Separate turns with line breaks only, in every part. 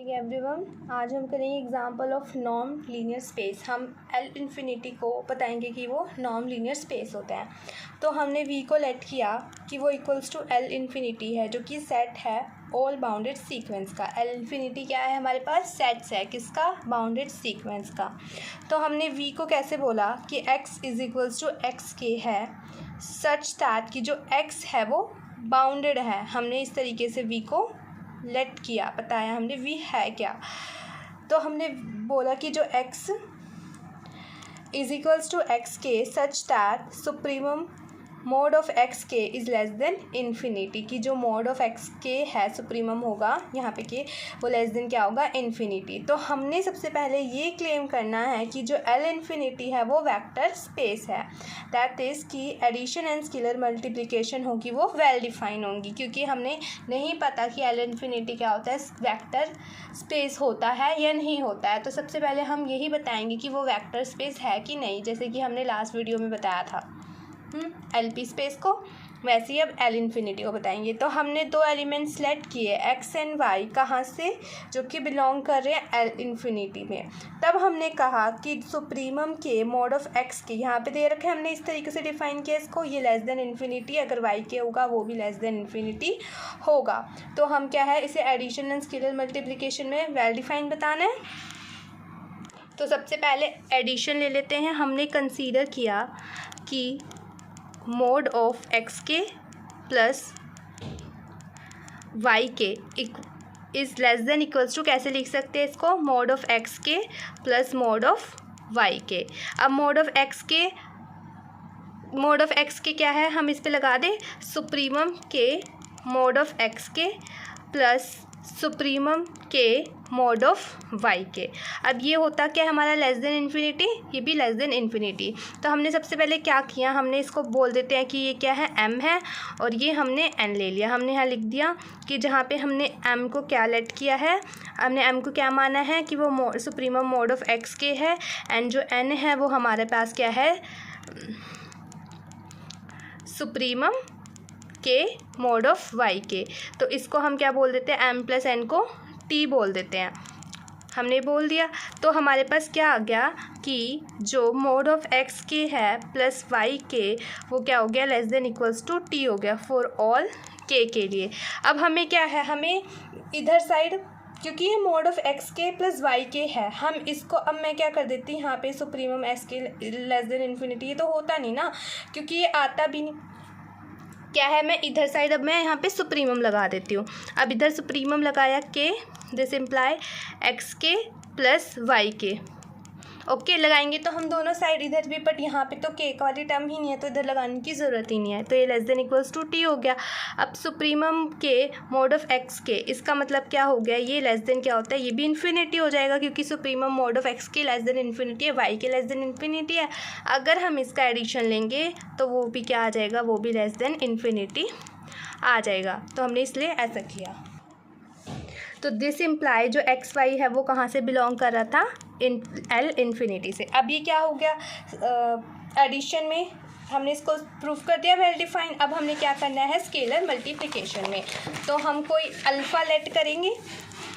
Morning everyone. आज हम करेंगे example of non linear space. हम एल इन्फिनिटी को बताएंगे कि वो नॉन लीनियर स्पेस होता है। तो हमने वी को लेट किया कि वो इक्वल्स टू एल इन्फिनिटी है, जो कि सेट है ऑल बाउंडेड सीक्वेंस का। एल इन्फिनिटी क्या है हमारे पास? सेट्स है किसका? बाउंडेड सीक्वेंस का। तो हमने वी को कैसे बोला कि x is equals to x k है, सच दैट कि जो एक्स है वो बाउंडेड है। हमने इस तरीके से वी को लेट किया, बताया हमने वी है क्या। तो हमने बोला कि जो x is equals to x k such that supremum mod of x k is less than infinity, की जो मोड ऑफ एक्स के है सुप्रीमम होगा यहाँ पे के, वो लेस देन क्या होगा? इन्फिनिटी। तो हमने सबसे पहले ये क्लेम करना है कि जो एल इन्फिनिटी है वो वेक्टर स्पेस है। दैट इज़ कि एडिशन एंड स्केलर मल्टीप्लिकेशन होगी वो वेल डिफाइन होंगी, क्योंकि हमने नहीं पता कि एल इन्फिनिटी क्या होता है, वेक्टर स्पेस होता है या नहीं होता है। तो सबसे पहले हम यही बताएंगे कि वो वेक्टर स्पेस है कि नहीं, जैसे कि हमने लास्ट वीडियो में बताया था एलपी स्पेस को, वैसे ही अब एल इन्फिनिटी को बताएंगे। तो हमने दो एलिमेंट सेलेक्ट किए एक्स एंड वाई, कहाँ से? जो कि बिलोंग कर रहे हैं एल इन्फिनिटी में। तब हमने कहा कि supremum k mod of x के, यहाँ पे दे रखे हमने इस तरीके से डिफाइन किया इसको, ये लेस देन इन्फिनिटी, अगर वाई के होगा वो भी लेस देन इन्फिनिटी होगा। तो हम क्या है, इसे एडिशन एंड स्केलर मल्टीप्लिकेशन में वेल डिफाइन बताना है। तो सबसे पहले एडिशन ले लेते हैं। हमने कंसीडर किया कि mod of x k plus y k is less than equals to, कैसे लिख सकते हैं इसको? Mod of x k plus mod of y k. अब मोड ऑफ एक्स के क्या है, हम इस पे लगा दें supremum k mod of x k plus supremum k mod of y k. अब ये होता क्या हमारा? लेस देन इन्फिनिटी, ये भी लेस देन इन्फिनिटी। तो हमने सबसे पहले क्या किया, हमने इसको बोल देते हैं कि ये क्या है? m है, और ये हमने n ले लिया। हमने यहाँ लिख दिया कि जहाँ पे हमने m को क्या लेट किया है, हमने m को क्या माना है कि वो सुप्रीमम मोड ऑफ x के है, एंड जो n है वो हमारे पास क्या है? Supremum k mod of y के। तो इसको हम क्या बोल देते हैं? m प्लस n को t बोल देते हैं। हमने बोल दिया। तो हमारे पास क्या आ गया कि जो मोड ऑफ x के है प्लस y के, वो क्या हो गया? Less than equals to t हो गया फॉर ऑल k के लिए। अब हमें क्या है, हमें इधर साइड, क्योंकि ये मोड ऑफ x के प्लस y के है, हम इसको, अब मैं क्या कर देती हूँ यहाँ पे सुप्रीमम s के लेस देन इन्फिनिटी, ये तो होता नहीं ना, क्योंकि ये आता भी नहीं। क्या है, मैं इधर साइड अब मैं यहाँ पे सुप्रीमम लगा देती हूँ। अब इधर सुप्रीमम लगाया के, this imply x k plus y के। ओके लगाएंगे तो हम दोनों साइड इधर भी, बट यहाँ पे तो के वाली टर्म ही नहीं है, तो इधर लगाने की ज़रूरत ही नहीं है। तो ये less than equals to t हो गया। अब supremum k mod of x के, इसका मतलब क्या हो गया? ये लेस देन क्या होता है? ये भी इन्फिनिटी हो जाएगा, क्योंकि सुप्रीमम मोड ऑफ एक्स के लेस देन इन्फिनिटी है, वाई के लेस देन इन्फिनिटी है। अगर हम इसका एडिशन लेंगे तो वो भी क्या आ जाएगा? वो भी लेस देन इन्फिनिटी आ जाएगा। तो हमने इसलिए ऐसा किया। तो दिस इम्प्लाई जो एक्स वाई है वो कहाँ से बिलोंग कर रहा था? एल इन्फिनिटी से। अब ये क्या हो गया? एडिशन में हमने इसको प्रूफ कर दिया वेल डिफाइन। अब हमने क्या करना है? स्केलर मल्टीप्लिकेशन में। तो हम कोई अल्फ़ा लेट करेंगे,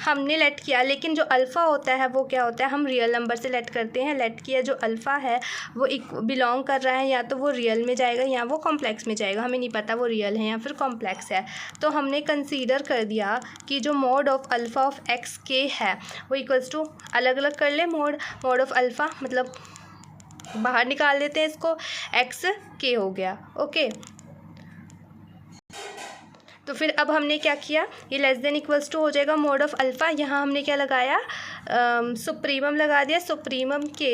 हमने लेट किया, लेकिन जो अल्फ़ा होता है वो क्या होता है? हम रियल नंबर से लेट करते हैं। लेट किया जो अल्फ़ा है वो बिलोंग कर रहा है, या तो वो रियल में जाएगा या वो कॉम्प्लेक्स में जाएगा, हमें नहीं पता वो रियल है या फिर कॉम्प्लेक्स है। तो हमने कंसीडर कर दिया कि जो mode of alpha of x k है वो इक्वल्स टू, अलग अलग कर ले, मोड ऑफ अल्फ़ा मतलब बाहर निकाल देते हैं इसको, एक्स के हो गया। ओके, तो फिर अब हमने क्या किया, ये लेस देन इक्वल्स टू हो जाएगा मोड ऑफ अल्फ़ा। यहाँ हमने क्या लगाया? सुप्रीमम लगा दिया, supremum k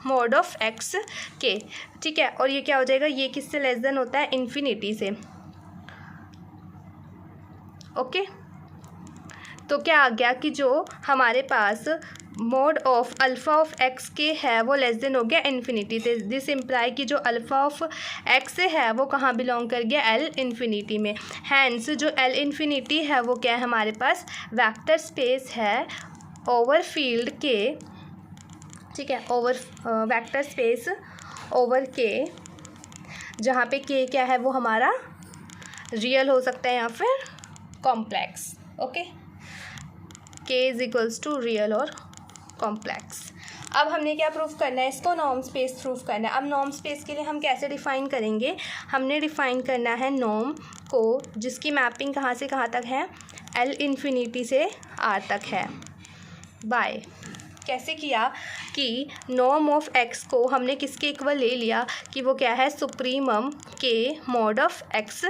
mod of x के, ठीक है। और ये क्या हो जाएगा? ये किससे लेस देन होता है? इन्फिनिटी से। ओके, तो क्या आ गया कि जो हमारे पास mod of alpha of x k है वो लेस देन हो गया इन्फिनिटी से। दिस इम्प्लाई कि जो अल्फ़ा ऑफ एक्स है वो कहाँ बिलोंग कर गया? एल इन्फिनिटी में। हैंस जो एल इन्फिनिटी है वो क्या है हमारे पास? वेक्टर स्पेस है ओवर फील्ड के, ठीक है, ओवर वेक्टर स्पेस ओवर के, जहाँ पे के क्या है वो हमारा रियल हो सकता है या फिर कॉम्प्लेक्स। ओके, के इज़ इक्वल्स टू रियल और कॉम्प्लेक्स। अब हमने क्या प्रूफ करना है, इसको नॉर्म स्पेस प्रूफ करना है। अब नॉर्म स्पेस के लिए हम कैसे डिफ़ाइन करेंगे, हमने डिफ़ाइन करना है नॉर्म को जिसकी मैपिंग कहाँ से कहाँ तक है, L इन्फिनिटी से R तक है, बाय कैसे किया कि नॉर्म ऑफ एक्स को हमने किसके इक्वल ले लिया कि वो क्या है, सुप्रीमम के मॉड ऑफ एक्स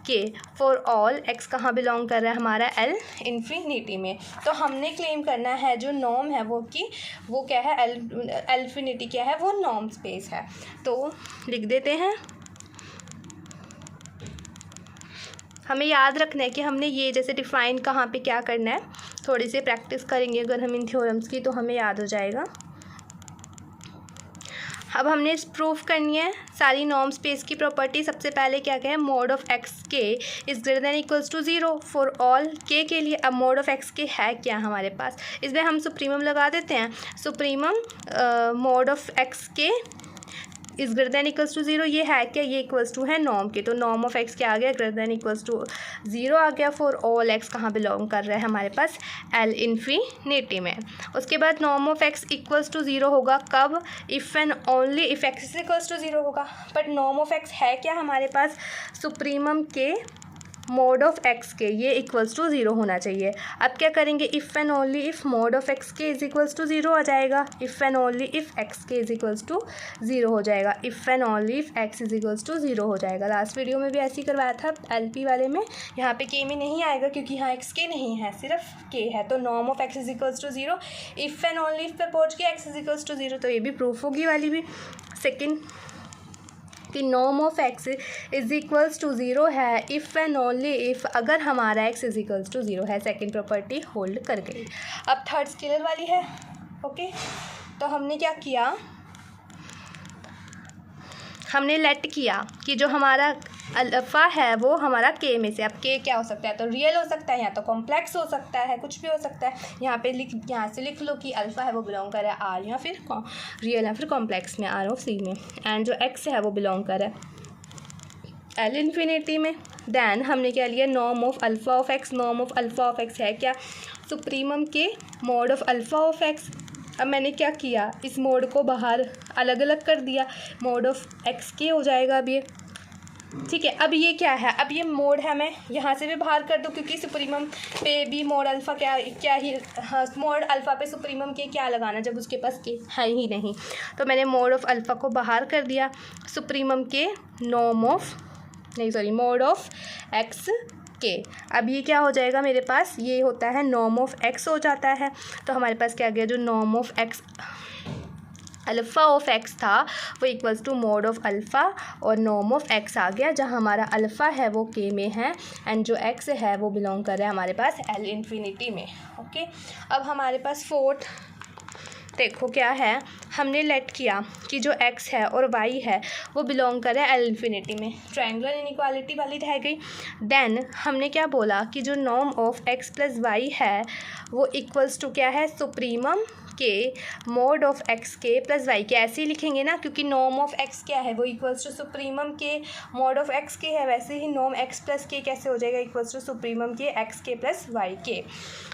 के फॉर ऑल एक्स कहाँ बिलोंग कर रहा है हमारा, एल इन्फिनिटी में। तो हमने क्लेम करना है जो नॉर्म है वो कि वो क्या है, एल इन्फिनिटी क्या है, वो नॉर्म स्पेस है। तो लिख देते हैं, हमें याद रखना है कि हमने ये जैसे डिफ़ाइन कहाँ पे क्या करना है, थोड़ी सी प्रैक्टिस करेंगे अगर हम इन थ्योरम्स की तो हमें याद हो जाएगा। अब हमने प्रूफ करनी है सारी नॉर्म स्पेस की प्रॉपर्टी। सबसे पहले क्या कहें, mod of x k is greater than equals to 0 for all k लिए। अब मोड ऑफ एक्स के है क्या हमारे पास, इसमें हम सुप्रीमम लगा देते हैं। Supremum mod of x k is greater than equals to 0, ये है क्या, ये इक्वल्स टू है नॉर्म के। तो नॉर्म ऑफ एक्स क्या आ गया, ग्रेटर देन इक्वल्स टू 0 आ गया फॉर ऑल एक्स कहाँ बिलोंग कर रहा है हमारे पास, एल इन्फिनिटी में। उसके बाद norm of x equals to 0 होगा कब, if and only if x equals to 0 होगा। बट नॉर्म ऑफ एक्स है क्या हमारे पास, supremum k mod of x k ये इक्वल्स टू 0 होना चाहिए। अब क्या करेंगे, if and only if mod of x k is equals to 0 आ जाएगा, if and only if x k is equals to 0 हो जाएगा, if and only if x is equals to 0 हो जाएगा। लास्ट वीडियो में भी ऐसे ही करवाया था एलपी वाले में, यहाँ पे के में नहीं आएगा क्योंकि यहाँ एक्स के नहीं है, सिर्फ के है। तो norm of x is equals to 0, if and only if पे पहुँच के एक्स इज इक्वल्स टू 0, तो ये भी प्रूफ होगी वाली भी। सेकेंड कि norm of x is equals to 0 है इफ़ एंड ओनली इफ़ अगर हमारा एक्स इज इक्वल्स टू 0 है। सेकंड प्रॉपर्टी होल्ड कर गई। अब थर्ड स्केलर वाली है, ओके। तो हमने क्या किया, हमने लेट किया कि जो हमारा अल्फ़ा है वो हमारा के में से, अब के क्या हो सकता है, तो रियल हो सकता है या तो कॉम्प्लेक्स हो सकता है, कुछ भी हो सकता है। यहाँ से लिख लो कि अल्फ़ा है वो बिलोंग कर रहा है आर या फिर रियल या फिर कॉम्प्लेक्स में, आर ऑफ सी में। एंड जो एक्स है वो बिलोंग कर रहा है एल इन्फिनिटी में। देन हमने क्या लिया, norm of alpha of x. Norm of alpha of x है क्या, supremum k mod of alpha of x. अब मैंने क्या किया, इस मोड को बाहर अलग अलग कर दिया, मोड ऑफ एक्स के हो जाएगा अब ये, ठीक है। अब ये क्या है, अब ये मोड है, मैं यहाँ से भी बाहर कर दूँ क्योंकि सुप्रीमम पे भी मोड अल्फ़ा क्या ही, हाँ, मोड अल्फ़ा पे सुप्रीमम के क्या लगाना जब उसके पास के है ही नहीं। तो मैंने मोड ऑफ अल्फ़ा को बाहर कर दिया, supremum k mod of x के। अब ये क्या हो जाएगा मेरे पास, ये होता है नॉर्म ऑफ एक्स हो जाता है। तो हमारे पास क्या गया, जो norm of x alpha of x था वो equals to mod of alpha और नॉर्म ऑफ एक्स आ गया, जहाँ हमारा अल्फ़ा है वो के में है एंड जो एक्स है वो बिलोंग कर रहा है हमारे पास एल इन्फिनिटी में, ओके। अब हमारे पास फोर्थ देखो क्या है, हमने लेट किया कि जो x है और y है वो बिलोंग करे एल इन्फिनिटी में, ट्रायंगुलर इनइक्वालिटी वाली रह गई। देन हमने क्या बोला कि जो norm of x plus y है वो इक्वल्स टू क्या है, supremum k mod of x k plus y k. ऐसे ही लिखेंगे ना क्योंकि नॉर्म ऑफ एक्स क्या है, वो equals to supremum k mod of x k है, वैसे ही नॉर्म एक्स प्लस के कैसे हो जाएगा, इक्वल्स टू सुप्रीमम के एक्स के प्लस वाई के।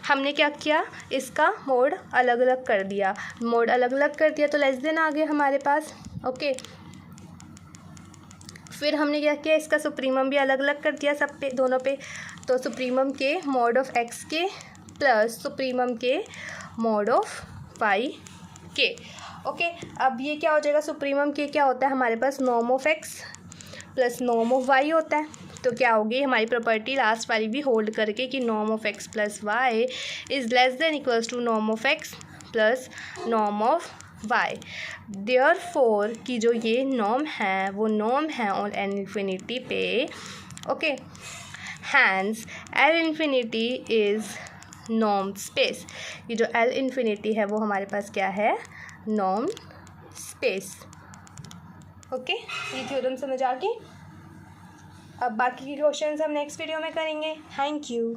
हमने क्या किया, इसका मोड अलग अलग कर दिया, मोड अलग अलग कर दिया तो लेस देन आ गया हमारे पास, ओके। फिर हमने क्या किया, इसका सुप्रीमम भी अलग अलग कर दिया सब पे, दोनों पे। तो supremum k mod of x k plus supremum k mod of y के, ओके। अब ये क्या हो जाएगा, सुप्रीमम के क्या होता है हमारे पास, norm of x plus norm of y होता है। तो क्या होगी हमारी प्रॉपर्टी लास्ट वाली भी होल्ड करके कि norm of x plus y is less than equals to norm of x plus norm of y. Therefore कि जो ये नॉर्म है वो नॉर्म है ऑन एल इन्फिनिटी पे, okay. Hence L infinity is norm space. ये जो एल इन्फिनिटी है वो हमारे पास क्या है, नॉर्म स्पेस, ओके। ये थ्योरम समझ आ गई। अब बाकी के क्वेश्चंस हम नेक्स्ट वीडियो में करेंगे। Thank you.